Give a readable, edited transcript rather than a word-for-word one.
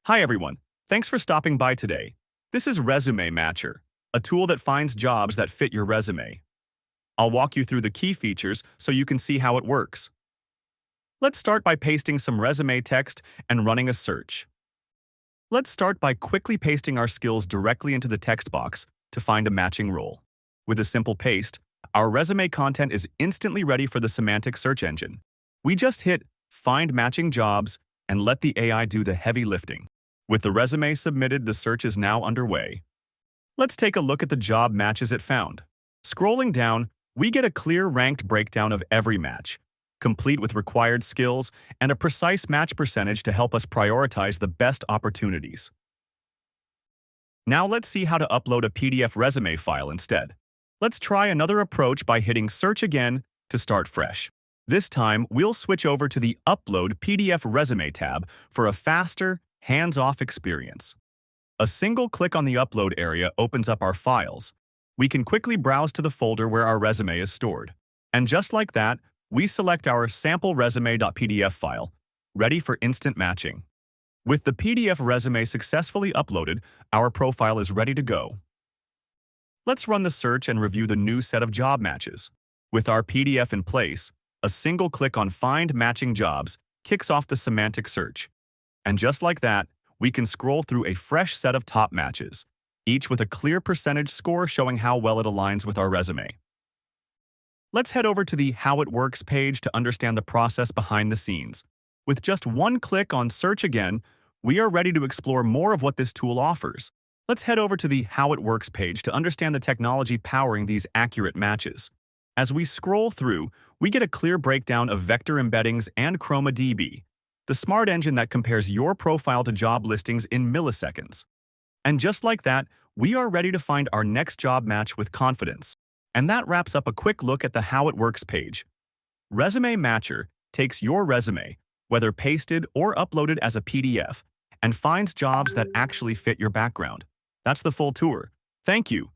Hi everyone, thanks for stopping by today. This is Resume Matcher, a tool that finds jobs that fit your resume. I'll walk you through the key features so you can see how it works. Let's start by pasting some resume text and running a search. Let's start by quickly pasting our skills directly into the text box to find a matching role. With a simple paste, our resume content is instantly ready for the Semantic search engine. We just hit Find Matching Jobs and let the AI do the heavy lifting. With the resume submitted, the search is now underway. Let's take a look at the job matches it found. Scrolling down, we get a clear ranked breakdown of every match, complete with required skills and a precise match percentage to help us prioritize the best opportunities. Now let's see how to upload a PDF resume file instead. Let's try another approach by hitting Search again to start fresh. This time, we'll switch over to the Upload PDF Resume tab for a faster, hands-off experience. A single click on the upload area opens up our files. We can quickly browse to the folder where our resume is stored. And just like that, we select our sample resume.pdf file, ready for instant matching. With the PDF resume successfully uploaded, our profile is ready to go. Let's run the search and review the new set of job matches. With our PDF in place, a single click on Find Matching Jobs kicks off the Semantic search. And just like that, we can scroll through a fresh set of top matches, each with a clear percentage score showing how well it aligns with our resume. Let's head over to the How It Works page to understand the process behind the scenes. With just one click on Search again, we are ready to explore more of what this tool offers. Let's head over to the How It Works page to understand the technology powering these accurate matches. As we scroll through, we get a clear breakdown of vector embeddings and ChromaDB, the smart engine that compares your profile to job listings in milliseconds. And just like that, we are ready to find our next job match with confidence. And that wraps up a quick look at the How It Works page. Resume Matcher takes your resume, whether pasted or uploaded as a PDF, and finds jobs that actually fit your background. That's the full tour. Thank you.